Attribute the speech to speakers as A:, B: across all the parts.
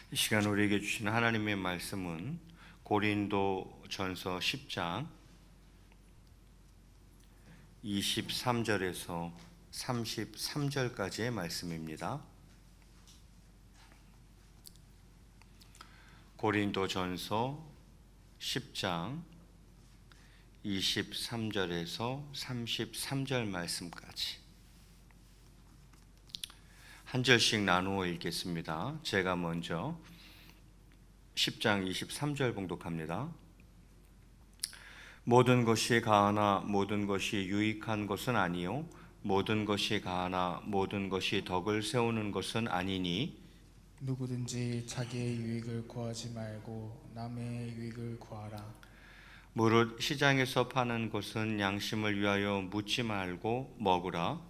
A: 이 시간 우리에게 주시는 하나님의 말씀은 고린도전서 10장 23절에서 33절까지의 말씀입니다. 고린도전서 10장 23절에서 33절 말씀까지 한 절씩 나누어 읽겠습니다. 제가 먼저 10장 23절 봉독합니다. 모든 것이 가하나 모든 것이 유익한 것은 아니요 모든 것이 가하나 모든 것이 덕을 세우는 것은 아니니
B: 누구든지 자기의 유익을 구하지 말고 남의 유익을 구하라.
A: 무릇 시장에서 파는 것은 양심을 위하여 묻지 말고 먹으라.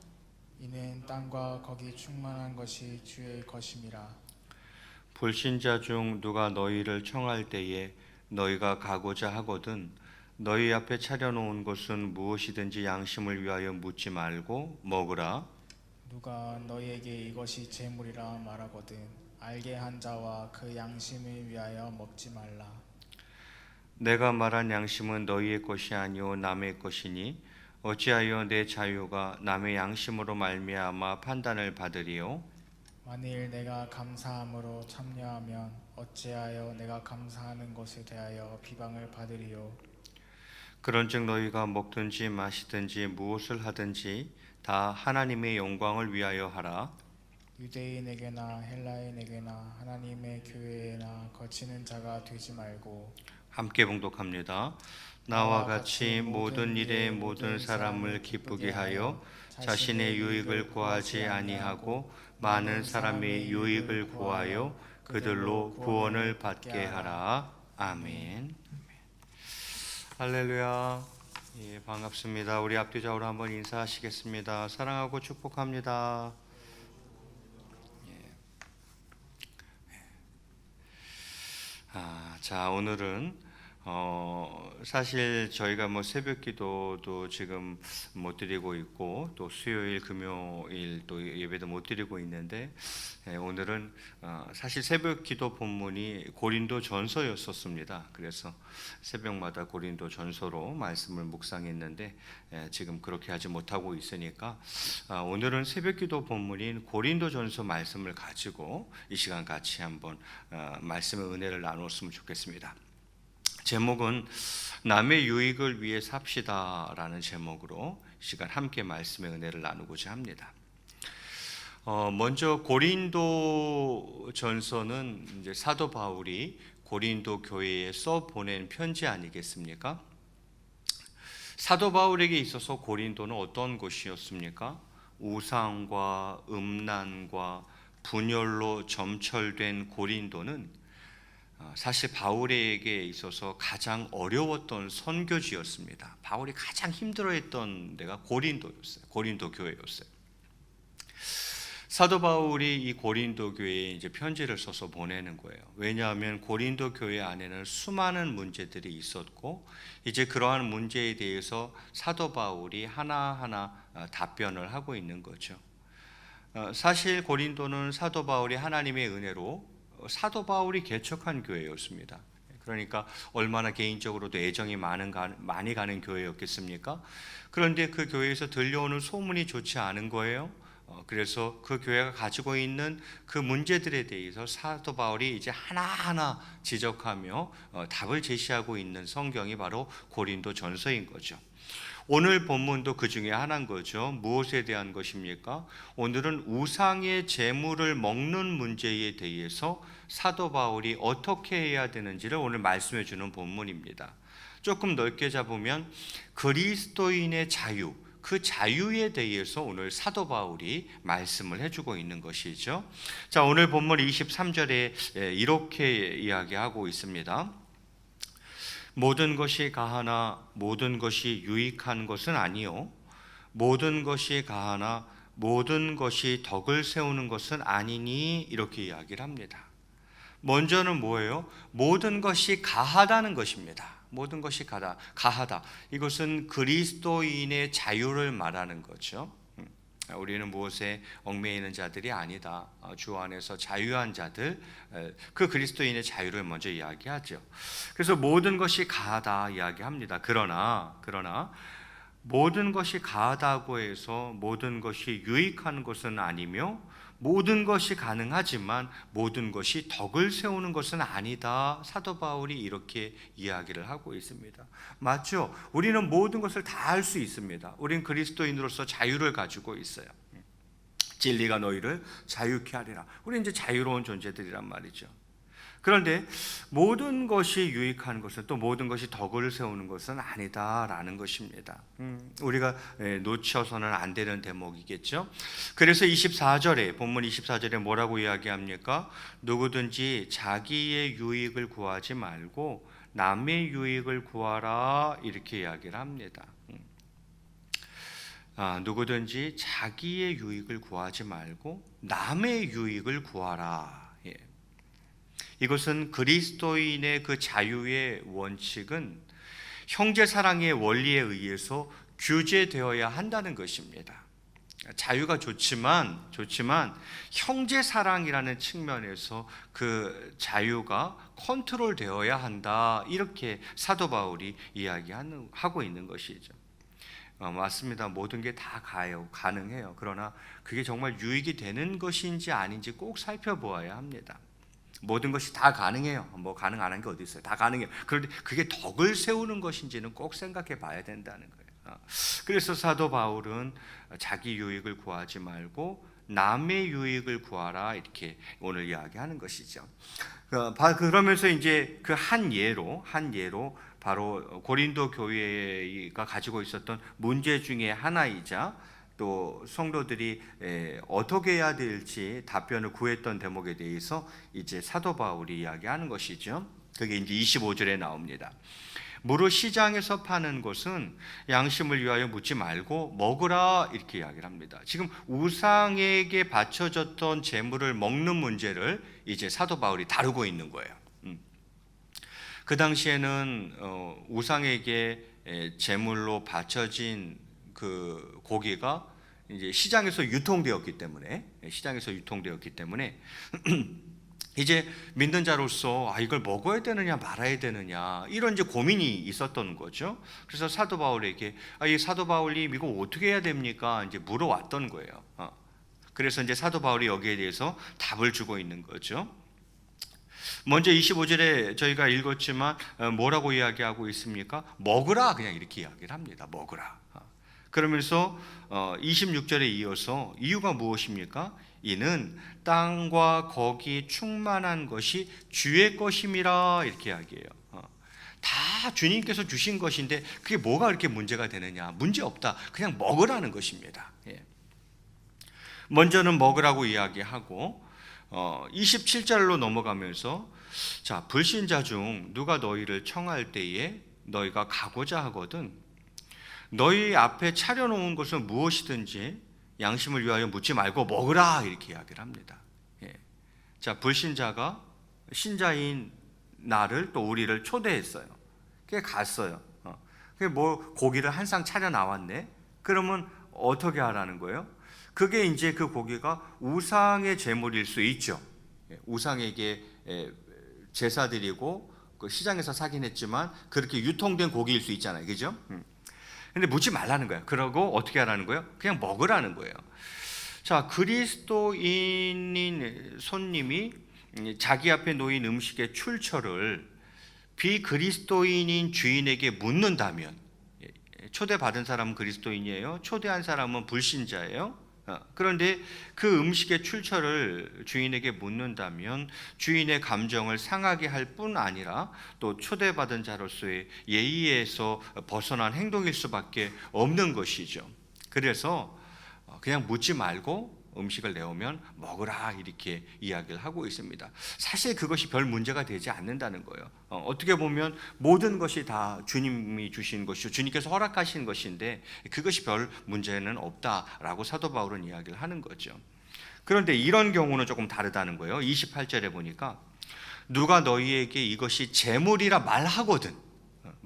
B: 이는 땅과 거기 충만한 것이 주의 것임이라.
A: 불신자 중 누가 너희를 청할 때에 너희가 가고자 하거든 너희 앞에 차려놓은 것은 무엇이든지 양심을 위하여 묻지 말고 먹으라.
B: 누가 너희에게 이것이 재물이라 말하거든 알게 한 자와 그 양심을 위하여 먹지 말라.
A: 내가 말한 양심은 너희의 것이 아니요 남의 것이니 어찌하여 내 자유가 남의 양심으로 말미암아 판단을 받으리요?
B: 만일 내가 감사함으로 참여하면 어찌하여 내가 감사하는 것에 대하여 비방을 받으리요?
A: 그런즉 너희가 먹든지 마시든지 무엇을 하든지 다 하나님의 영광을 위하여 하라.
B: 유대인에게나 헬라인에게나 하나님의 교회에나 거치는 자가 되지 말고
A: 함께 봉독합니다. 나와 같이 모든 일에 모든 사람을 기쁘게 하여 자신의 유익을 구하지 아니하고 많은 사람의 유익을 구하여 그들로 구원을 받게 하라. 아멘. 할렐루야. 예, 반갑습니다. 우리 앞뒤좌우로 한번 인사하시겠습니다. 사랑하고 축복합니다. 자, 오늘은 사실 저희가 새벽 기도도 지금 못 드리고 있고 또 수요일, 금요일 또 예배도 못 드리고 있는데 오늘은 사실 새벽 기도 본문이 고린도 전서였었습니다. 그래서 새벽마다 고린도 전서로 말씀을 묵상했는데 지금 그렇게 하지 못하고 있으니까 오늘은 새벽 기도 본문인 고린도 전서 말씀을 가지고 이 시간 같이 한번 말씀의 은혜를 나눴으면 좋겠습니다. 제목은 남의 유익을 위해 삽시다 라는 제목으로 시간 함께 말씀의 은혜를 나누고자 합니다. 먼저 고린도 전서는 이제 사도 바울이 고린도 교회에 써 보낸 편지 아니겠습니까? 사도 바울에게 있어서 고린도는 어떤 곳이었습니까? 우상과 음란과 분열로 점철된 고린도는 사실 바울에게 있어서 가장 어려웠던 선교지였습니다. 바울이 가장 힘들어했던 데가 고린도였어요. 고린도 교회였어요. 사도 바울이 이 고린도 교회에 이제 편지를 써서 보내는 거예요. 왜냐하면 고린도 교회 안에는 수많은 문제들이 있었고 이제 그러한 문제에 대해서 사도 바울이 하나하나 답변을 하고 있는 거죠. 사실 고린도는 사도 바울이 하나님의 은혜로 사도 바울이 개척한 교회였습니다. 그러니까 얼마나 개인적으로도 애정이 많이 가는 교회였겠습니까? 그런데 그 교회에서 들려오는 소문이 좋지 않은 거예요. 그래서 그 교회가 가지고 있는 그 문제들에 대해서 사도 바울이 이제 하나하나 지적하며 답을 제시하고 있는 성경이 바로 고린도 전서인 거죠. 오늘 본문도 그 중에 하나인 거죠. 무엇에 대한 것입니까? 오늘은 우상의 제물을 먹는 문제에 대해서 사도 바울이 어떻게 해야 되는지를 오늘 말씀해 주는 본문입니다. 조금 넓게 잡으면 그리스도인의 자유, 그 자유에 대해서 오늘 사도 바울이 말씀을 해주고 있는 것이죠. 자, 오늘 본문 23절에 이렇게 이야기하고 있습니다. 모든 것이 가하나 모든 것이 유익한 것은 아니요 모든 것이 가하나 모든 것이 덕을 세우는 것은 아니니 이렇게 이야기를 합니다. 먼저는 뭐예요? 모든 것이 가하다는 것입니다. 모든 것이 가하다. 이것은 그리스도인의 자유를 말하는 거죠. 우리는 무엇에 얽매이는 자들이 아니다. 주 안에서 자유한 자들, 그 그리스도인의 자유를 먼저 이야기하죠. 그래서 모든 것이 가하다 이야기합니다. 그러나 모든 것이 가하다고 해서 모든 것이 유익한 것은 아니며 모든 것이 가능하지만 모든 것이 덕을 세우는 것은 아니다. 사도 바울이 이렇게 이야기를 하고 있습니다. 맞죠? 우리는 모든 것을 다 할 수 있습니다. 우리는 그리스도인으로서 자유를 가지고 있어요. 진리가 너희를 자유케 하리라. 우리 이제 자유로운 존재들이란 말이죠. 그런데 모든 것이 유익한 것은 또 모든 것이 덕을 세우는 것은 아니다라는 것입니다. 우리가 놓쳐서는 안 되는 대목이겠죠. 그래서 24절에 본문 24절에 뭐라고 이야기합니까? 누구든지 자기의 유익을 구하지 말고 남의 유익을 구하라 이렇게 이야기를 합니다. 누구든지 자기의 유익을 구하지 말고 남의 유익을 구하라. 이것은 그리스도인의 그 자유의 원칙은 형제 사랑의 원리에 의해서 규제되어야 한다는 것입니다. 자유가 좋지만 형제 사랑이라는 측면에서 그 자유가 컨트롤되어야 한다. 이렇게 사도 바울이 이야기하고 있는 것이죠. 맞습니다. 모든 게 다 가능해요. 그러나 그게 정말 유익이 되는 것인지 아닌지 꼭 살펴보아야 합니다. 모든 것이 다 가능해요. 뭐 가능 안 한 게 어디 있어요? 다 가능해요. 그런데 그게 덕을 세우는 것인지는 꼭 생각해 봐야 된다는 거예요. 그래서 사도 바울은 자기 유익을 구하지 말고 남의 유익을 구하라 이렇게 오늘 이야기하는 것이죠. 그러면서 이제 그 한 예로 바로 고린도 교회가 가지고 있었던 문제 중에 하나이자 또 성도들이 어떻게 해야 될지 답변을 구했던 대목에 대해서 이제 사도 바울이 이야기하는 것이죠. 그게 이제 25절에 나옵니다. 무릇 시장에서 파는 것은 양심을 위하여 묻지 말고 먹으라 이렇게 이야기를 합니다. 지금 우상에게 바쳐졌던 재물을 먹는 문제를 이제 사도 바울이 다루고 있는 거예요. 그 당시에는 우상에게 재물로 바쳐진 그 고기가 이제 시장에서 유통되었기 때문에 이제 믿는 자로서 이걸 먹어야 되느냐 말아야 되느냐 이런 이제 고민이 있었던 거죠. 그래서 사도 바울에게 이 사도 바울님 이거 어떻게 해야 됩니까? 이제 물어왔던 거예요. 그래서 이제 사도 바울이 여기에 대해서 답을 주고 있는 거죠. 먼저 25절에 저희가 읽었지만 뭐라고 이야기하고 있습니까? 먹으라 그냥 이렇게 이야기를 합니다. 먹으라. 그러면서 26절에 이어서 이유가 무엇입니까? 이는 땅과 거기 충만한 것이 주의 것임이라 이렇게 이야기해요. 다 주님께서 주신 것인데 그게 뭐가 그렇게 문제가 되느냐? 문제 없다. 그냥 먹으라는 것입니다. 먼저는 먹으라고 이야기하고 27절로 넘어가면서 자 불신자 중 누가 너희를 청할 때에 너희가 가고자 하거든 너희 앞에 차려놓은 것은 무엇이든지 양심을 위하여 묻지 말고 먹으라 이렇게 이야기를 합니다. 자 불신자가 신자인 나를 또 우리를 초대했어요. 그게 갔어요. 그게 뭐 고기를 한 상 차려 나왔네. 그러면 어떻게 하라는 거예요? 그게 이제 그 고기가 우상의 제물일 수 있죠. 우상에게 제사 드리고 그 시장에서 사긴 했지만 그렇게 유통된 고기일 수 있잖아요. 그죠? 근데 묻지 말라는 거예요. 그러고 어떻게 하라는 거예요? 그냥 먹으라는 거예요. 자, 그리스도인인 손님이 자기 앞에 놓인 음식의 출처를 비그리스도인인 주인에게 묻는다면 초대받은 사람은 그리스도인이에요. 초대한 사람은 불신자예요. 그런데 그 음식의 출처를 주인에게 묻는다면 주인의 감정을 상하게 할 뿐 아니라 또 초대받은 자로서의 예의에서 벗어난 행동일 수밖에 없는 것이죠. 그래서 그냥 묻지 말고 음식을 내오면 먹으라 이렇게 이야기를 하고 있습니다. 사실 그것이 별 문제가 되지 않는다는 거예요. 어떻게 보면 모든 것이 다 주님이 주신 것이죠. 주님께서 허락하신 것인데 그것이 별 문제는 없다라고 사도 바울은 이야기를 하는 거죠. 그런데 이런 경우는 조금 다르다는 거예요. 28절에 보니까 누가 너희에게 이것이 재물이라 말하거든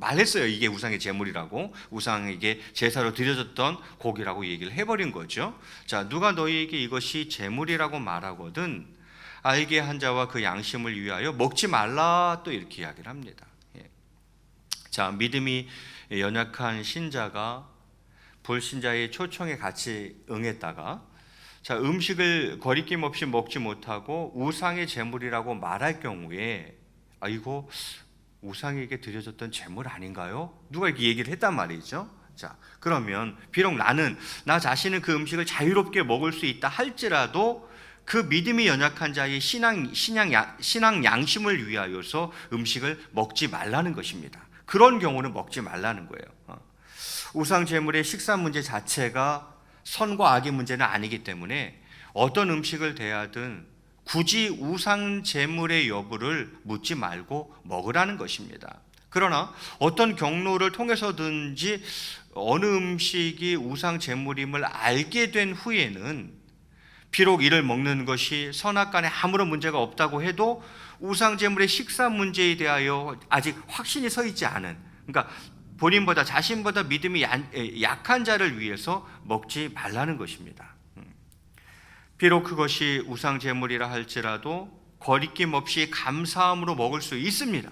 A: 말했어요. 이게 우상의 제물이라고, 우상에게 제사로 드려졌던 고기라고 얘기를 해버린 거죠. 자, 누가 너희에게 이것이 제물이라고 말하거든 알게 한 자와 그 양심을 위하여 먹지 말라, 또 이렇게 이야기를 합니다. 자, 믿음이 연약한 신자가 불신자의 초청에 같이 응했다가 자, 음식을 거리낌 없이 먹지 못하고 우상의 제물이라고 말할 경우에 이거 우상에게 드려졌던 제물 아닌가요? 누가 이렇게 얘기를 했단 말이죠. 자, 그러면 비록 나 자신은 그 음식을 자유롭게 먹을 수 있다 할지라도 그 믿음이 연약한 자의 신앙 양심을 위하여서 음식을 먹지 말라는 것입니다. 그런 경우는 먹지 말라는 거예요. 우상 제물의 식사 문제 자체가 선과 악의 문제는 아니기 때문에 어떤 음식을 대하든 굳이 우상 제물의 여부를 묻지 말고 먹으라는 것입니다. 그러나 어떤 경로를 통해서든지 어느 음식이 우상 제물임을 알게 된 후에는 비록 이를 먹는 것이 선악간에 아무런 문제가 없다고 해도 우상 제물의 식사 문제에 대하여 아직 확신이 서 있지 않은, 그러니까 본인보다 자신보다 믿음이 약한 자를 위해서 먹지 말라는 것입니다. 비록 그것이 우상 제물이라 할지라도 거리낌 없이 감사함으로 먹을 수 있습니다.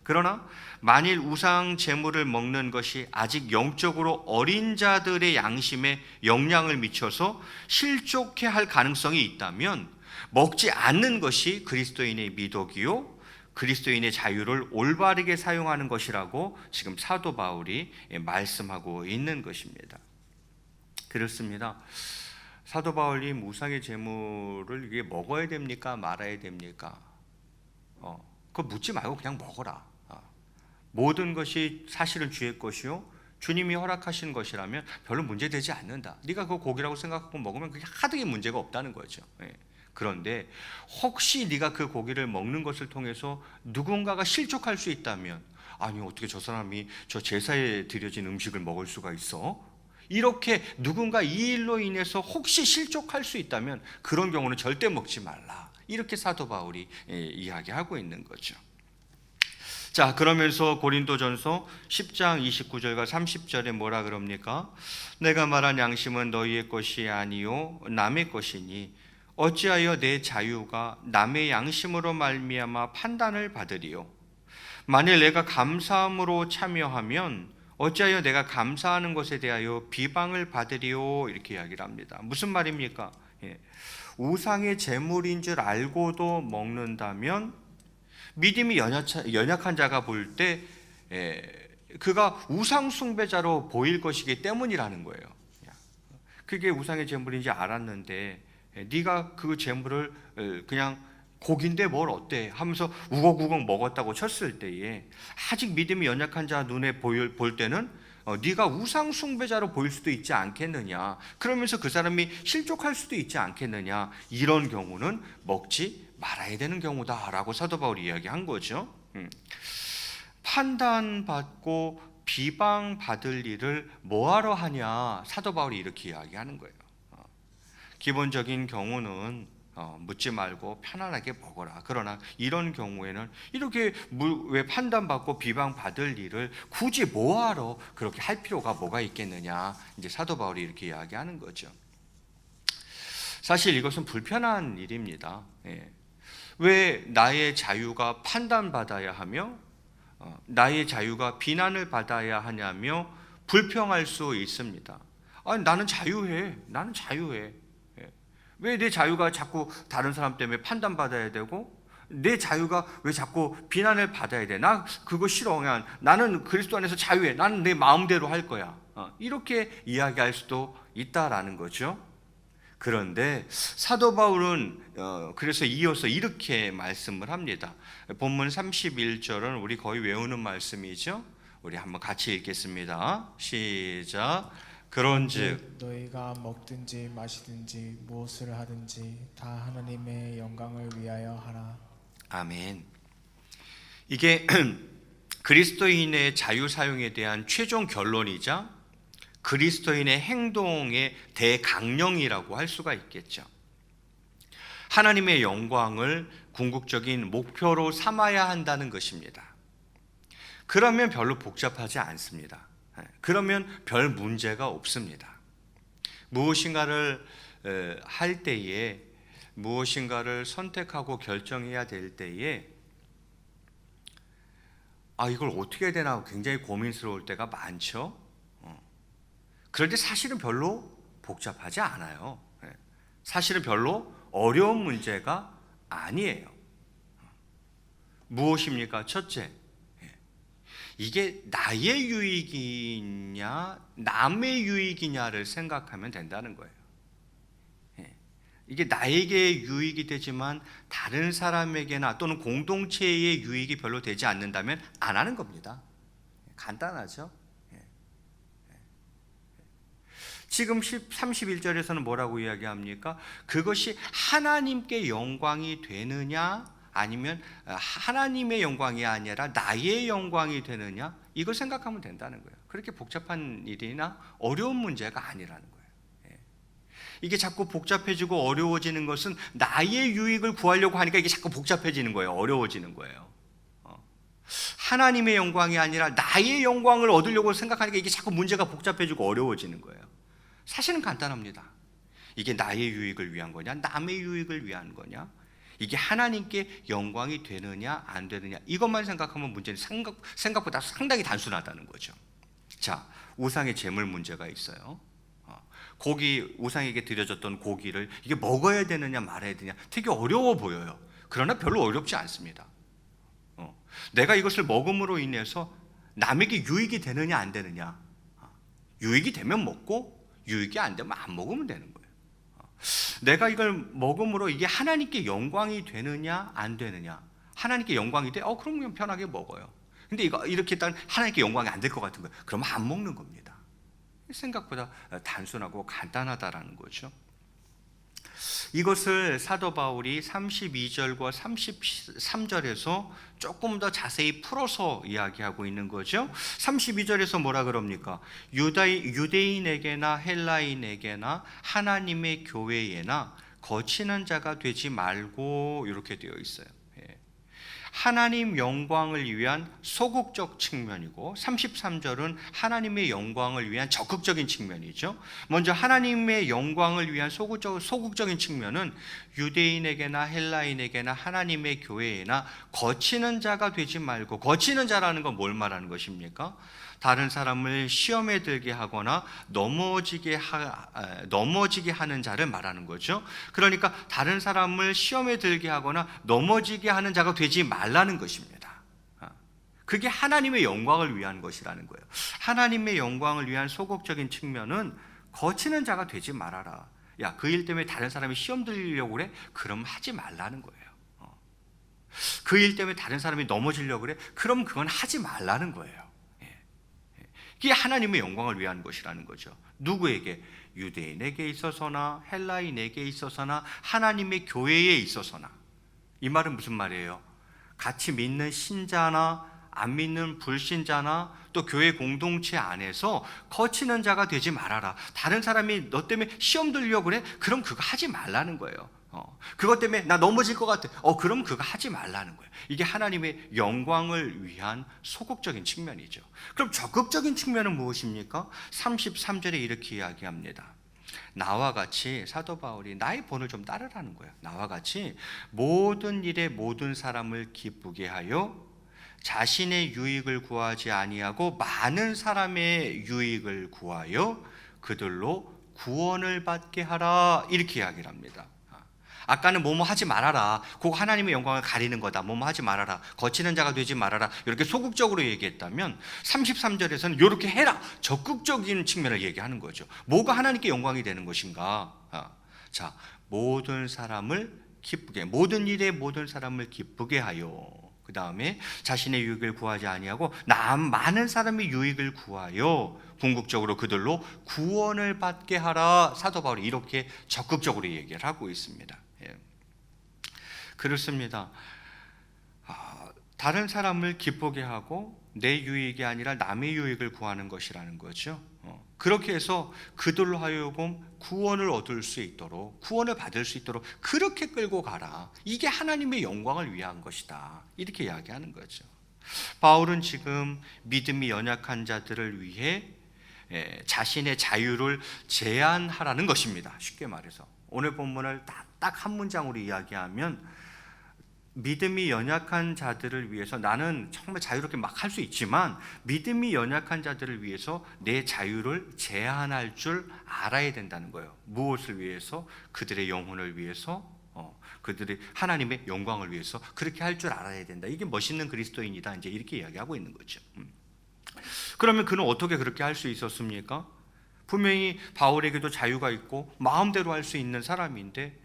A: 그러나 만일 우상 제물을 먹는 것이 아직 영적으로 어린 자들의 양심에 영향을 미쳐서 실족해 할 가능성이 있다면 먹지 않는 것이 그리스도인의 미덕이요 그리스도인의 자유를 올바르게 사용하는 것이라고 지금 사도 바울이 말씀하고 있는 것입니다. 그렇습니다. 사도 바울이 우상의 제물을 이게 먹어야 됩니까? 말아야 됩니까? 그거 묻지 말고 그냥 먹어라. 모든 것이 사실은 주의 것이요 주님이 허락하신 것이라면 별로 문제되지 않는다. 네가 그거 고기라고 생각하고 먹으면 그게 하등의 문제가 없다는 거죠. 그런데 혹시 네가 그 고기를 먹는 것을 통해서 누군가가 실족할 수 있다면, 아니 어떻게 저 사람이 저 제사에 드려진 음식을 먹을 수가 있어? 이렇게 누군가 이 일로 인해서 혹시 실족할 수 있다면 그런 경우는 절대 먹지 말라. 이렇게 사도 바울이 이야기하고 있는 거죠. 자, 그러면서 고린도전서 10장 29절과 30절에 뭐라 그럽니까? 내가 말한 양심은 너희의 것이 아니요 남의 것이니 어찌하여 내 자유가 남의 양심으로 말미암아 판단을 받으리요? 만일 내가 감사함으로 참여하면 어찌하여 내가 감사하는 것에 대하여 비방을 받으리요? 이렇게 이야기를 합니다. 무슨 말입니까? 우상의 제물인 줄 알고도 먹는다면 믿음이 연약한 자가 볼 때 그가 우상 숭배자로 보일 것이기 때문이라는 거예요. 그게 우상의 제물인지 알았는데 네가 그 제물을 그냥 고기인데 뭘 어때 하면서 우걱우걱 먹었다고 쳤을 때에 아직 믿음이 연약한 자 눈에 볼 때는 네가 우상 숭배자로 보일 수도 있지 않겠느냐, 그러면서 그 사람이 실족할 수도 있지 않겠느냐, 이런 경우는 먹지 말아야 되는 경우다라고 사도 바울이 이야기한 거죠. 판단받고 비방받을 일을 뭐하러 하냐, 사도 바울이 이렇게 이야기하는 거예요. 기본적인 경우는 묻지 말고 편안하게 먹어라. 그러나 이런 경우에는 이렇게 왜 판단받고 비방받을 일을 굳이 뭐하러 그렇게 할 필요가 뭐가 있겠느냐, 이제 사도 바울이 이렇게 이야기하는 거죠. 사실 이것은 불편한 일입니다. 왜 나의 자유가 판단받아야 하며 나의 자유가 비난을 받아야 하냐며 불평할 수 있습니다. 아니, 나는 자유해. 왜 내 자유가 자꾸 다른 사람 때문에 판단받아야 되고 내 자유가 왜 자꾸 비난을 받아야 돼? 나 그거 싫어. 그냥 나는 그리스도 안에서 자유해. 나는 내 마음대로 할 거야. 이렇게 이야기할 수도 있다라는 거죠. 그런데 사도 바울은 그래서 이어서 이렇게 말씀을 합니다. 본문 31절은 우리 거의 외우는 말씀이죠. 우리 한번 같이 읽겠습니다. 시작. 그런즉
B: 너희가 먹든지 마시든지 무엇을 하든지 다 하나님의 영광을 위하여 하라.
A: 아멘. 이게 그리스도인의 자유 사용에 대한 최종 결론이자 그리스도인의 행동의 대강령이라고 할 수가 있겠죠. 하나님의 영광을 궁극적인 목표로 삼아야 한다는 것입니다. 그러면 별로 복잡하지 않습니다. 그러면 별 문제가 없습니다. 무엇인가를 할 때에, 무엇인가를 선택하고 결정해야 될 때에 이걸 어떻게 해야 되나 굉장히 고민스러울 때가 많죠. 그런데 사실은 별로 복잡하지 않아요. 사실은 별로 어려운 문제가 아니에요. 무엇입니까? 첫째, 이게 나의 유익이냐 남의 유익이냐를 생각하면 된다는 거예요. 이게 나에게 유익이 되지만 다른 사람에게나 또는 공동체의 유익이 별로 되지 않는다면 안 하는 겁니다. 간단하죠? 지금 31절에서는 뭐라고 이야기합니까? 그것이 하나님께 영광이 되느냐 아니면 하나님의 영광이 아니라 나의 영광이 되느냐, 이걸 생각하면 된다는 거예요. 그렇게 복잡한 일이나 어려운 문제가 아니라는 거예요. 이게 자꾸 복잡해지고 어려워지는 것은 나의 유익을 구하려고 하니까 이게 자꾸 복잡해지는 거예요. 어려워지는 거예요. 하나님의 영광이 아니라 나의 영광을 얻으려고 생각하니까 이게 자꾸 문제가 복잡해지고 어려워지는 거예요. 사실은 간단합니다. 이게 나의 유익을 위한 거냐 남의 유익을 위한 거냐, 이게 하나님께 영광이 되느냐 안 되느냐, 이것만 생각하면 문제는 생각보다 상당히 단순하다는 거죠. 자, 우상의 제물 문제가 있어요. 고기, 우상에게 드려졌던 고기를 이게 먹어야 되느냐 말아야 되느냐 되게 어려워 보여요. 그러나 별로 어렵지 않습니다. 내가 이것을 먹음으로 인해서 남에게 유익이 되느냐 안 되느냐, 유익이 되면 먹고 유익이 안 되면 안 먹으면 되는 거예요. 내가 이걸 먹음으로 이게 하나님께 영광이 되느냐 안 되느냐, 하나님께 영광이 돼? 그럼 편하게 먹어요. 근데 이렇게 일단 하나님께 영광이 안 될 것 같은 거예요. 그러면 안 먹는 겁니다. 생각보다 단순하고 간단하다라는 거죠. 이것을 사도 바울이 32절과 33절에서 조금 더 자세히 풀어서 이야기하고 있는 거죠. 32절에서 뭐라 그럽니까? 유대인에게나 헬라인에게나 하나님의 교회에나 거치는 자가 되지 말고, 이렇게 되어 있어요. 하나님 영광을 위한 소극적 측면이고, 33절은 하나님의 영광을 위한 적극적인 측면이죠. 먼저 하나님의 영광을 위한 소극적인 측면은 유대인에게나 헬라인에게나 하나님의 교회에나 거치는 자가 되지 말고, 거치는 자라는 건 뭘 말하는 것입니까? 다른 사람을 시험에 들게 하거나 넘어지게 하는 자를 말하는 거죠. 그러니까 다른 사람을 시험에 들게 하거나 넘어지게 하는 자가 되지 말라는 것입니다. 그게 하나님의 영광을 위한 것이라는 거예요. 하나님의 영광을 위한 소극적인 측면은 거치는 자가 되지 말아라. 야, 그 일 때문에 다른 사람이 시험 들려고 그래? 그럼 하지 말라는 거예요. 그 일 때문에 다른 사람이 넘어지려고 그래? 그럼 그건 하지 말라는 거예요. 이게 하나님의 영광을 위한 것이라는 거죠. 누구에게? 유대인에게 있어서나 헬라인에게 있어서나 하나님의 교회에 있어서나. 이 말은 무슨 말이에요? 같이 믿는 신자나 안 믿는 불신자나 또 교회 공동체 안에서 거치는 자가 되지 말아라. 다른 사람이 너 때문에 시험 들려고 그래? 그럼 그거 하지 말라는 거예요. 그것 때문에 나 넘어질 것 같아. 그럼 그거 하지 말라는 거예요. 이게 하나님의 영광을 위한 소극적인 측면이죠. 그럼 적극적인 측면은 무엇입니까? 33절에 이렇게 이야기합니다. 나와 같이, 사도 바울이 나의 본을 좀 따르라는 거예요. 나와 같이 모든 일에 모든 사람을 기쁘게 하여 자신의 유익을 구하지 아니하고 많은 사람의 유익을 구하여 그들로 구원을 받게 하라, 이렇게 이야기를 합니다. 아까는 뭐뭐 하지 말아라, 그거 하나님의 영광을 가리는 거다, 뭐뭐 하지 말아라, 거치는 자가 되지 말아라, 이렇게 소극적으로 얘기했다면 33절에서는 이렇게 해라, 적극적인 측면을 얘기하는 거죠. 뭐가 하나님께 영광이 되는 것인가? 자, 모든 사람을 기쁘게, 모든 일에 모든 사람을 기쁘게 하여, 그 다음에 자신의 유익을 구하지 아니하고 많은 사람의 유익을 구하여 궁극적으로 그들로 구원을 받게 하라. 사도 바울이 이렇게 적극적으로 얘기를 하고 있습니다. 그렇습니다. 다른 사람을 기쁘게 하고 내 유익이 아니라 남의 유익을 구하는 것이라는 거죠. 그렇게 해서 그들로 하여금 구원을 얻을 수 있도록, 구원을 받을 수 있도록 그렇게 끌고 가라. 이게 하나님의 영광을 위한 것이다, 이렇게 이야기하는 거죠. 바울은 지금 믿음이 연약한 자들을 위해 자신의 자유를 제한하라는 것입니다. 쉽게 말해서 오늘 본문을 딱 한 문장으로 이야기하면 믿음이 연약한 자들을 위해서 나는 정말 자유롭게 막 할 수 있지만 믿음이 연약한 자들을 위해서 내 자유를 제한할 줄 알아야 된다는 거예요. 무엇을 위해서? 그들의 영혼을 위해서, 그들의 하나님의 영광을 위해서 그렇게 할 줄 알아야 된다. 이게 멋있는 그리스도인이다. 이제 이렇게 이야기하고 있는 거죠. 그러면 그는 어떻게 그렇게 할 수 있었습니까? 분명히 바울에게도 자유가 있고 마음대로 할 수 있는 사람인데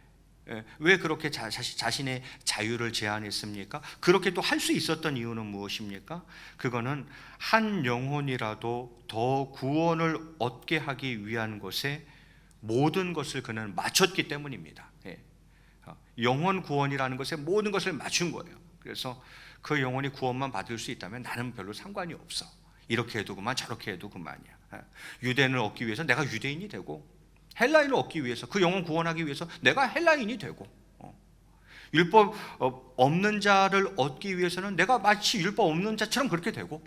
A: 왜 그렇게 자신의 자유를 제한했습니까? 그렇게 또 할 수 있었던 이유는 무엇입니까? 그거는 한 영혼이라도 더 구원을 얻게 하기 위한 것에 모든 것을 그는 맞췄기 때문입니다. 영혼 구원이라는 것에 모든 것을 맞춘 거예요. 그래서 그 영혼이 구원만 받을 수 있다면 나는 별로 상관이 없어. 이렇게 해도 그만 저렇게 해도 그만이야. 유대인을 얻기 위해서 내가 유대인이 되고 헬라인을 얻기 위해서 그 영혼 구원하기 위해서 내가 헬라인이 되고 율법 없는 자를 얻기 위해서는 내가 마치 율법 없는 자처럼 그렇게 되고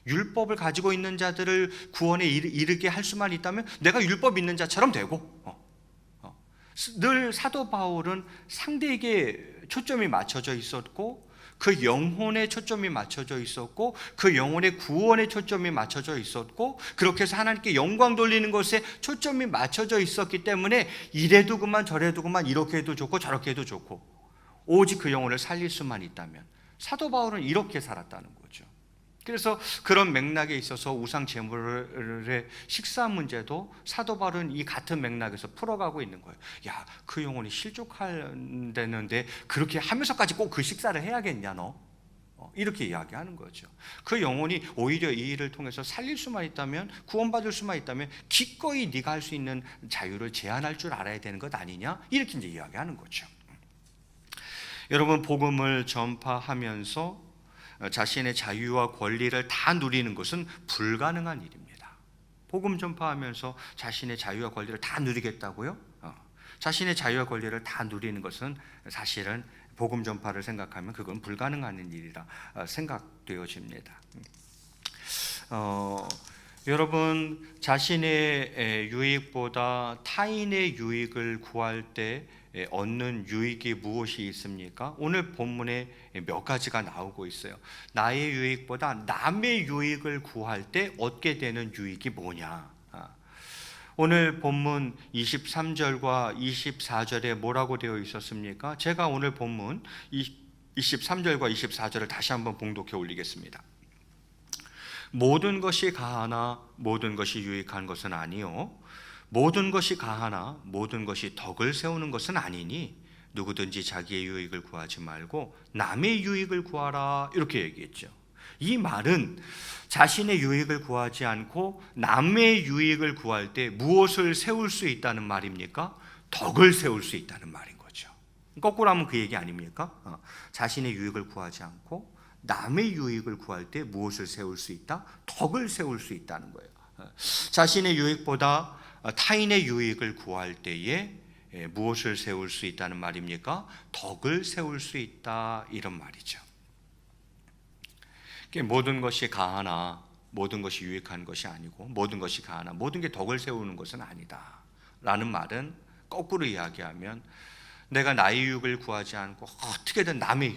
A: 율법을 가지고 있는 자들을 구원에 이르게 할 수만 있다면 내가 율법 있는 자처럼 되고 늘 사도 바울은 상대에게 초점이 맞춰져 있었고 그 영혼에 초점이 맞춰져 있었고 그 영혼의 구원에 초점이 맞춰져 있었고 그렇게 해서 하나님께 영광 돌리는 것에 초점이 맞춰져 있었기 때문에 이래도 그만 저래도 그만 이렇게 해도 좋고 저렇게 해도 좋고 오직 그 영혼을 살릴 수만 있다면 사도 바울은 이렇게 살았다는 거죠. 그래서 그런 맥락에 있어서 우상 제물의 식사 문제도 사도 바울은 이 같은 맥락에서 풀어가고 있는 거예요. 야, 그 영혼이 실족한다는데 그렇게 하면서까지 꼭 그 식사를 해야겠냐 너? 이렇게 이야기하는 거죠. 그 영혼이 오히려 이 일을 통해서 살릴 수만 있다면 구원받을 수만 있다면 기꺼이 네가 할 수 있는 자유를 제한할 줄 알아야 되는 것 아니냐? 이렇게 이제 이야기하는 거죠. 여러분 복음을 전파하면서 자신의 자유와 권리를 다 누리는 것은 불가능한 일입니다. 복음 전파하면서 자신의 자유와 권리를 다 누리겠다고요? 자신의 자유와 권리를 다 누리는 것은 사실은 복음 전파를 생각하면 그건 불가능한 일이라 생각되어집니다. 여러분 자신의 유익보다 타인의 유익을 구할 때 얻는 유익이 무엇이 있습니까? 오늘 본문에 몇 가지가 나오고 있어요. 나의 유익보다 남의 유익을 구할 때 얻게 되는 유익이 뭐냐? 오늘 본문 23절과 24절에 뭐라고 되어 있었습니까? 제가 오늘 본문 23절과 24절을 다시 한번 봉독해 올리겠습니다. 모든 것이 가하나 모든 것이 유익한 것은 아니요 모든 것이 가하나 모든 것이 덕을 세우는 것은 아니니 누구든지 자기의 유익을 구하지 말고 남의 유익을 구하라 이렇게 얘기했죠. 이 말은 자신의 유익을 구하지 않고 남의 유익을 구할 때 무엇을 세울 수 있다는 말입니까? 덕을 세울 수 있다는 말인 거죠. 거꾸로 하면 그 얘기 아닙니까? 자신의 유익을 구하지 않고 남의 유익을 구할 때 무엇을 세울 수 있다? 덕을 세울 수 있다는 거예요. 자신의 유익보다 타인의 유익을 구할 때에 무엇을 세울 수 있다는 말입니까? 덕을 세울 수 있다 이런 말이죠. 모든 것이 가하나 모든 것이 유익한 것이 아니고 모든 것이 가하나 모든 게 덕을 세우는 것은 아니다 라는 말은 거꾸로 이야기하면 내가 나의 유익을 구하지 않고 어떻게든 남의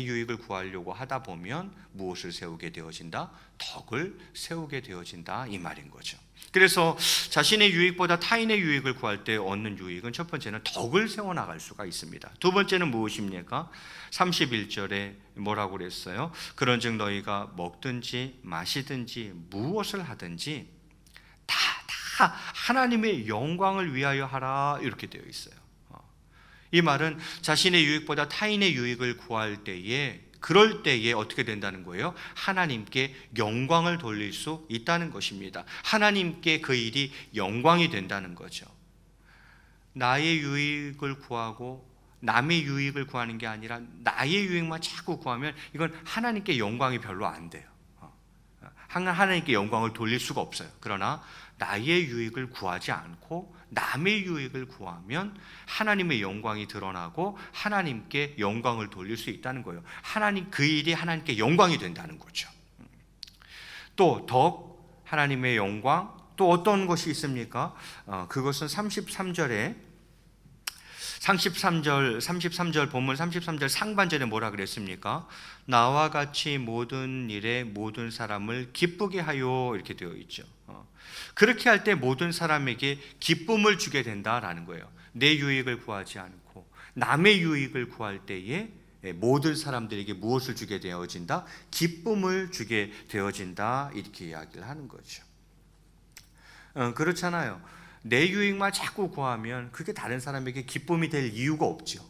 A: 유익을 구하려고 하다 보면 무엇을 세우게 되어진다? 덕을 세우게 되어진다 이 말인 거죠. 그래서 자신의 유익보다 타인의 유익을 구할 때 얻는 유익은 첫 번째는 덕을 세워나갈 수가 있습니다. 두 번째는 무엇입니까? 31절에 뭐라고 그랬어요? 그런즉 너희가 먹든지 마시든지 무엇을 하든지 다 하나님의 영광을 위하여 하라 이렇게 되어 있어요. 이 말은 자신의 유익보다 타인의 유익을 구할 때에 그럴 때에 어떻게 된다는 거예요? 하나님께 영광을 돌릴 수 있다는 것입니다. 하나님께 그 일이 영광이 된다는 거죠. 나의 유익을 구하고 남의 유익을 구하는 게 아니라 나의 유익만 자꾸 구하면 이건 하나님께 영광이 별로 안 돼요. 하나님께 영광을 돌릴 수가 없어요. 그러나 나의 유익을 구하지 않고 남의 유익을 구하면 하나님의 영광이 드러나고 하나님께 영광을 돌릴 수 있다는 거예요. 하나님, 그 일이 하나님께 영광이 된다는 거죠. 또 더 하나님의 영광, 또 어떤 것이 있습니까? 그것은 33절 본문 33절 상반절에 뭐라 그랬습니까? 나와 같이 모든 일에 모든 사람을 기쁘게 하여, 이렇게 되어 있죠. 그렇게 할 때 모든 사람에게 기쁨을 주게 된다라는 거예요. 내 유익을 구하지 않고 남의 유익을 구할 때에 모든 사람들에게 무엇을 주게 되어진다? 기쁨을 주게 되어진다, 이렇게 이야기를 하는 거죠. 그렇잖아요. 내 유익만 자꾸 구하면 그게 다른 사람에게 기쁨이 될 이유가 없죠.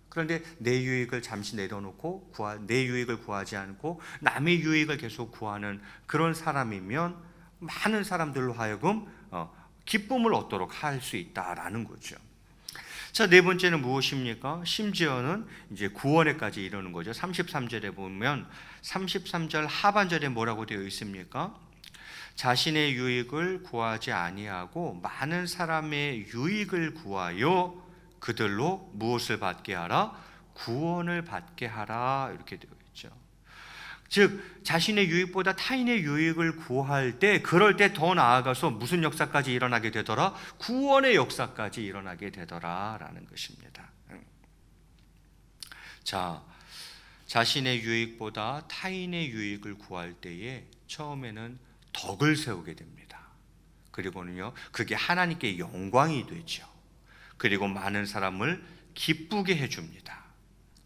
A: 그런데 내 유익을 잠시 내려놓고 내 유익을 구하지 않고 남의 유익을 계속 구하는 그런 사람이면 많은 사람들로 하여금 기쁨을 얻도록 할 수 있다라는 거죠. 자, 네 번째는 무엇입니까? 심지어는 이제 구원에까지 이르는 거죠. 33절에 보면 33절 하반절에 뭐라고 되어 있습니까? 자신의 유익을 구하지 아니하고 많은 사람의 유익을 구하여 그들로 무엇을 받게 하라? 구원을 받게 하라, 이렇게 되어 있죠. 즉 자신의 유익보다 타인의 유익을 구할 때, 그럴 때 더 나아가서 무슨 역사까지 일어나게 되더라? 구원의 역사까지 일어나게 되더라라는 것입니다. 자, 자신의 유익보다 타인의 유익을 구할 때에 처음에는 덕을 세우게 됩니다. 그리고는요, 그게 하나님께 영광이 되죠. 그리고 많은 사람을 기쁘게 해줍니다.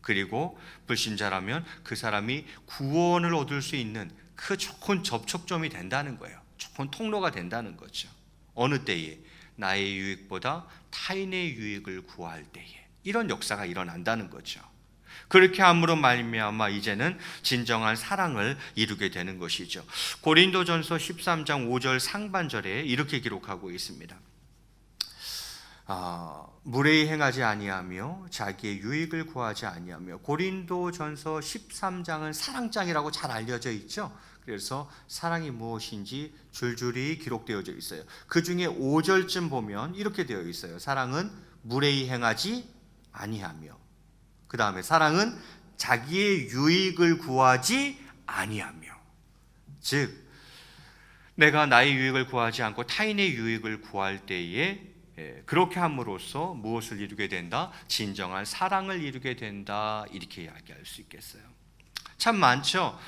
A: 그리고 불신자라면 그 사람이 구원을 얻을 수 있는 그 좋은 접촉점이 된다는 거예요. 좋은 통로가 된다는 거죠. 어느 때에? 나의 유익보다 타인의 유익을 구할 때에 이런 역사가 일어난다는 거죠. 그렇게 함으로 말미암아 이제는 진정한 사랑을 이루게 되는 것이죠. 고린도전서 13장 5절 상반절에 이렇게 기록하고 있습니다. 무례히 행하지 아니하며 자기의 유익을 구하지 아니하며. 고린도전서 13장은 사랑장이라고 잘 알려져 있죠. 그래서 사랑이 무엇인지 줄줄이 기록되어져 있어요. 그 중에 5절쯤 보면 이렇게 되어 있어요. 사랑은 무례히 행하지 아니하며, 그 다음에 사랑은 자기의 유익을 구하지 아니하며. 즉 내가 나의 유익을 구하지 않고 타인의 유익을 구할 때에 그렇게 함으로써 무엇을 이루게 된다? 진정한 사랑을 이루게 된다, 이렇게 이야기할 수 있겠어요. 참 많죠.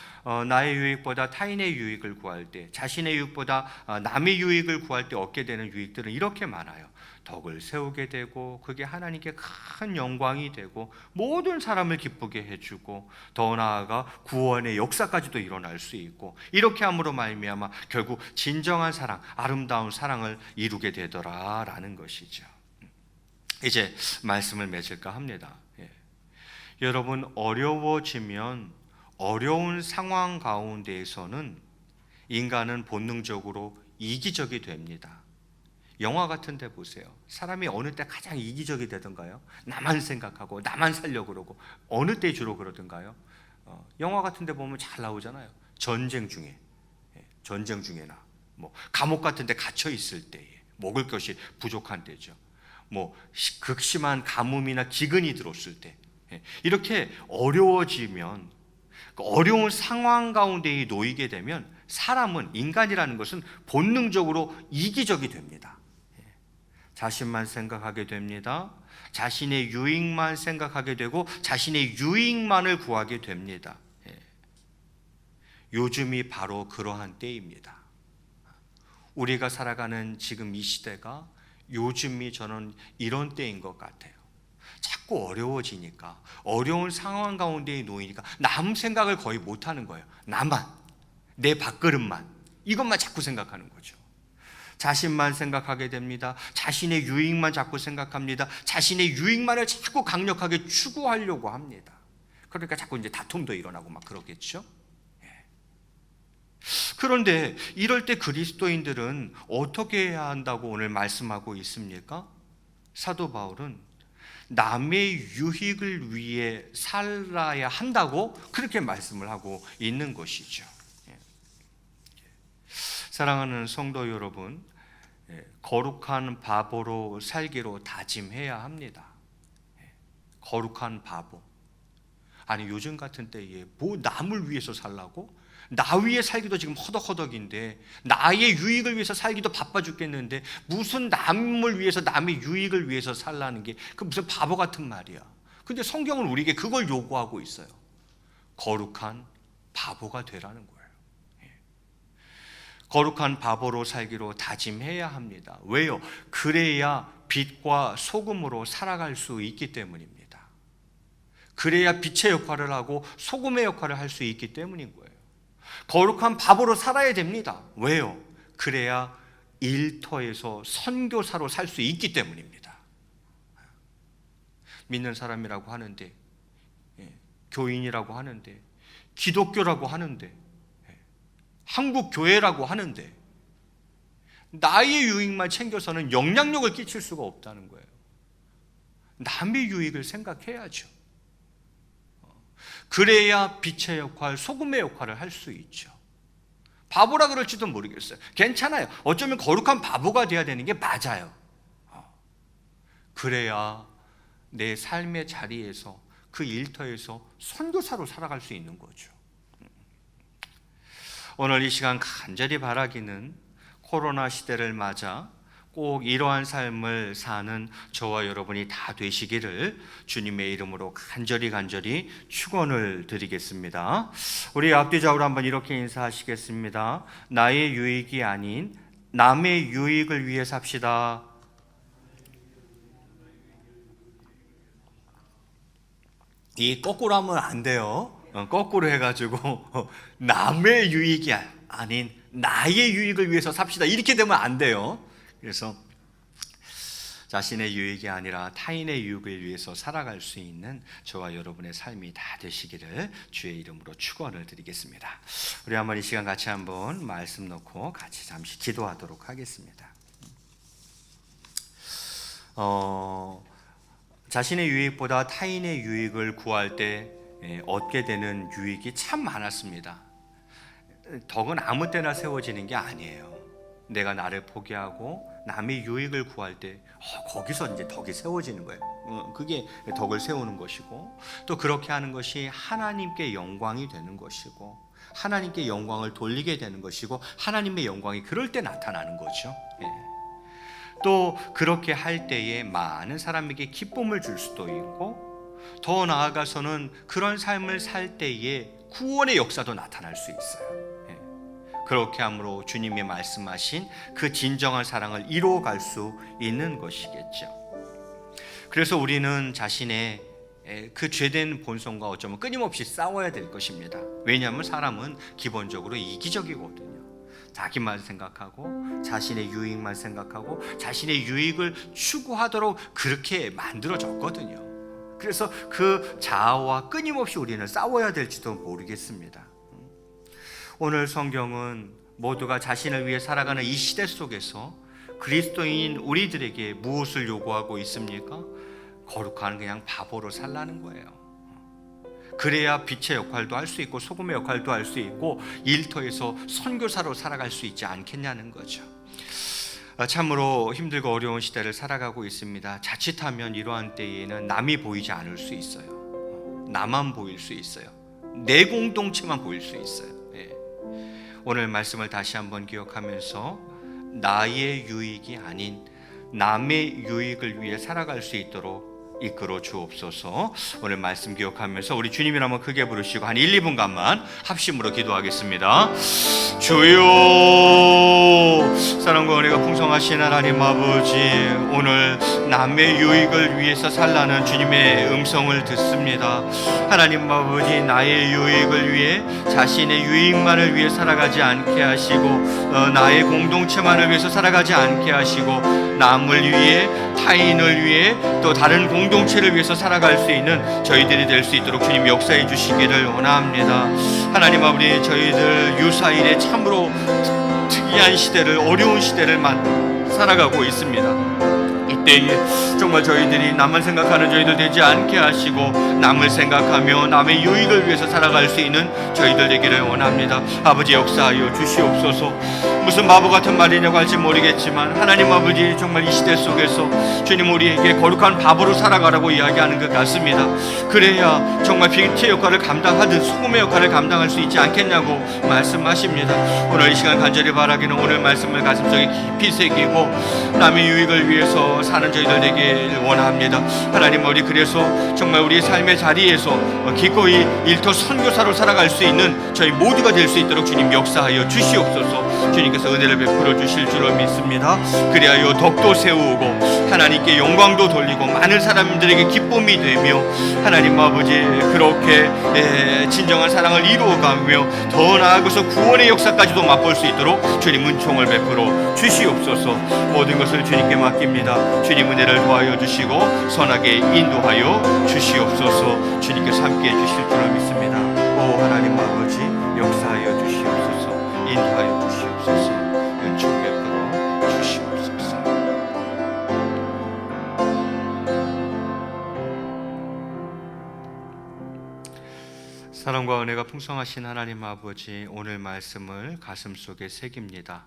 A: 나의 유익보다 타인의 유익을 구할 때, 자신의 유익보다 남의 유익을 구할 때 얻게 되는 유익들은 이렇게 많아요. 덕을 세우게 되고 그게 하나님께 큰 영광이 되고 모든 사람을 기쁘게 해주고 더 나아가 구원의 역사까지도 일어날 수 있고, 이렇게 함으로 말미암아 결국 진정한 사랑, 아름다운 사랑을 이루게 되더라라는 것이죠. 이제 말씀을 맺을까 합니다. 여러분, 어려워지면 어려운 상황 가운데에서는 인간은 본능적으로 이기적이 됩니다. 영화 같은 데 보세요. 사람이 어느 때 가장 이기적이 되던가요? 나만 생각하고 나만 살려고 그러고. 어느 때 주로 그러던가요? 영화 같은 데 보면 잘 나오잖아요. 전쟁 중에나 뭐 감옥 같은 데 갇혀 있을 때에 먹을 것이 부족한 때죠. 뭐 극심한 가뭄이나 기근이 들었을 때, 이렇게 어려워지면, 어려운 상황 가운데 놓이게 되면 사람은, 인간이라는 것은 본능적으로 이기적이 됩니다. 자신만 생각하게 됩니다. 자신의 유익만 생각하게 되고 자신의 유익만을 구하게 됩니다. 요즘이 바로 그러한 때입니다. 우리가 살아가는 지금 이 시대가 요즘이 저는 이런 때인 것 같아요. 자꾸 어려워지니까, 어려운 상황 가운데 놓이니까 남 생각을 거의 못하는 거예요. 나만, 내 밥그릇만, 이것만 자꾸 생각하는 거죠. 자신만 생각하게 됩니다. 자신의 유익만 자꾸 생각합니다. 자신의 유익만을 자꾸 강력하게 추구하려고 합니다. 그러니까 자꾸 이제 다툼도 일어나고 막 그러겠죠. 그런데 이럴 때 그리스도인들은 어떻게 해야 한다고 오늘 말씀하고 있습니까? 사도 바울은 남의 유익을 위해 살아야 한다고 그렇게 말씀을 하고 있는 것이죠. 사랑하는 성도 여러분, 거룩한 바보로 살기로 다짐해야 합니다. 거룩한 바보. 아니 요즘 같은 때에 뭐 남을 위해서 살라고? 나 위해 살기도 지금 허덕허덕인데, 나의 유익을 위해서 살기도 바빠 죽겠는데 무슨 남을 위해서, 남의 유익을 위해서 살라는 게 그 무슨 바보 같은 말이야. 근데 성경은 우리에게 그걸 요구하고 있어요. 거룩한 바보가 되라는 거예요. 거룩한 바보로 살기로 다짐해야 합니다. 왜요? 그래야 빛과 소금으로 살아갈 수 있기 때문입니다. 그래야 빛의 역할을 하고 소금의 역할을 할 수 있기 때문인 거예요. 거룩한 바보로 살아야 됩니다. 왜요? 그래야 일터에서 선교사로 살 수 있기 때문입니다. 믿는 사람이라고 하는데, 교인이라고 하는데, 기독교라고 하는데, 한국 교회라고 하는데 나의 유익만 챙겨서는 영향력을 끼칠 수가 없다는 거예요. 남의 유익을 생각해야죠. 그래야 빛의 역할, 소금의 역할을 할 수 있죠. 바보라 그럴지도 모르겠어요. 괜찮아요. 어쩌면 거룩한 바보가 돼야 되는 게 맞아요. 그래야 내 삶의 자리에서, 그 일터에서 선교사로 살아갈 수 있는 거죠. 오늘 이 시간 간절히 바라기는 코로나 시대를 맞아 꼭 이러한 삶을 사는 저와 여러분이 다 되시기를 주님의 이름으로 간절히 축원을 드리겠습니다. 우리 앞뒤좌우로 한번 이렇게 인사하시겠습니다. 나의 유익이 아닌 남의 유익을 위해 삽시다. 이 거꾸로 하면 안 돼요. 거꾸로 해가지고 남의 유익이 아닌 나의 유익을 위해서 삽시다, 이렇게 되면 안 돼요. 그래서 자신의 유익이 아니라 타인의 유익을 위해서 살아갈 수 있는 저와 여러분의 삶이 다 되시기를 주의 이름으로 축원을 드리겠습니다. 우리 한번 이 시간 같이 한번 말씀 놓고 같이 잠시 기도하도록 하겠습니다. 자신의 유익보다 타인의 유익을 구할 때 얻게 되는 유익이 참 많았습니다. 덕은 아무 때나 세워지는 게 아니에요. 내가 나를 포기하고 남의 유익을 구할 때 거기서 이제 덕이 세워지는 거예요. 그게 덕을 세우는 것이고, 또 그렇게 하는 것이 하나님께 영광이 되는 것이고, 하나님께 영광을 돌리게 되는 것이고, 하나님의 영광이 그럴 때 나타나는 거죠. 또 그렇게 할 때에 많은 사람에게 기쁨을 줄 수도 있고, 더 나아가서는 그런 삶을 살 때에 구원의 역사도 나타날 수 있어요. 그렇게 함으로 주님이 말씀하신 그 진정한 사랑을 이루어갈 수 있는 것이겠죠. 그래서 우리는 자신의 그 죄된 본성과 어쩌면 끊임없이 싸워야 될 것입니다. 왜냐하면 사람은 기본적으로 이기적이거든요. 자기만 생각하고 자신의 유익만 생각하고 자신의 유익을 추구하도록 그렇게 만들어졌거든요. 그래서 그 자아와 끊임없이 우리는 싸워야 될지도 모르겠습니다. 오늘 성경은 모두가 자신을 위해 살아가는 이 시대 속에서 그리스도인인 우리들에게 무엇을 요구하고 있습니까? 거룩한 그냥 바보로 살라는 거예요. 그래야 빛의 역할도 할 수 있고 소금의 역할도 할 수 있고 일터에서 선교사로 살아갈 수 있지 않겠냐는 거죠. 참으로 힘들고 어려운 시대를 살아가고 있습니다. 자칫하면 이러한 때에는 남이 보이지 않을 수 있어요. 나만 보일 수 있어요. 내 공동체만 보일 수 있어요. 오늘 말씀을 다시 한번 기억하면서 나의 유익이 아닌 남의 유익을 위해 살아갈 수 있도록 이끌어 주옵소서. 오늘 말씀 기억하면서 우리 주님을 한번 크게 부르시고 한 1, 2분간만 합심으로 기도하겠습니다. 주여, 사랑과 은혜가 풍성하신 하나님 아버지, 오늘 남의 유익을 위해서 살라는 주님의 음성을 듣습니다. 하나님 아버지, 나의 유익을 위해, 자신의 유익만을 위해 살아가지 않게 하시고, 나의 공동체만을 위해서 살아가지 않게 하시고, 남을 위해, 타인을 위해, 또 다른 공동체를 위해서 살아갈 수 있는 저희들이 될 수 있도록 주님 역사해 주시기를 원합니다. 하나님 아버지, 저희들 유사일에 참으로 특이한 시대를, 어려운 시대를 살아가고 있습니다. 이 때에 정말 저희들이 남을 생각하는 저희들 되지 않게 하시고 남을 생각하며 남의 유익을 위해서 살아갈 수 있는 저희들 되기를 원합니다. 아버지 역사하여 주시옵소서. 무슨 마법 같은 말이냐고 할지 모르겠지만 하나님 아버지 정말 이 시대 속에서 주님 우리에게 거룩한 밥으로 살아가라고 이야기하는 것 같습니다. 그래야 정말 빛의 역할을 감당하든 소금의 역할을 감당할 수 있지 않겠냐고 말씀하십니다. 오늘 이 시간 간절히 바라기는 오늘 말씀을 가슴속에 깊이 새기고 남의 유익을 위해서 사는 저희들 되길 원합니다. 하나님 우리 그래서 정말 우리 삶의 자리에서 기꺼이 일터 선교사로 살아갈 수 있는 저희 모두가 될 수 있도록 주님 역사하여 주시옵소서. 주님께서 은혜를 베풀어 주실 줄로 믿습니다. 그리하여 덕도 세우고 하나님께 영광도 돌리고 많은 사람들에게 기쁨이 되며 하나님 아버지 그렇게 진정한 사랑을 이루어가며 더 나아가서 구원의 역사까지도 맛볼 수 있도록 주님 은총을 베풀어 주시옵소서. 모든 것을 주님께 맡깁니다. 주님 은혜를 도하여 주시고 선하게 인도하여 주시옵소서. 주님께서 함께해 주실 줄을 믿습니다. 오 하나님 아버지 역사하여 주시옵소서. 인도하여 주시옵소서. 은총 베풀어 주시옵소서. 사랑과 은혜가 풍성하신 하나님 아버지, 오늘 말씀을 가슴속에 새깁니다.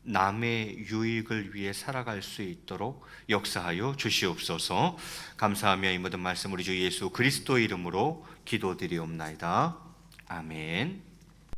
A: 남의 유익을 위해 살아갈 수 있도록 역사하여 주시옵소서. 감사하며 이 모든 말씀 우리 주 예수 그리스도 이름으로 기도드리옵나이다. 아멘.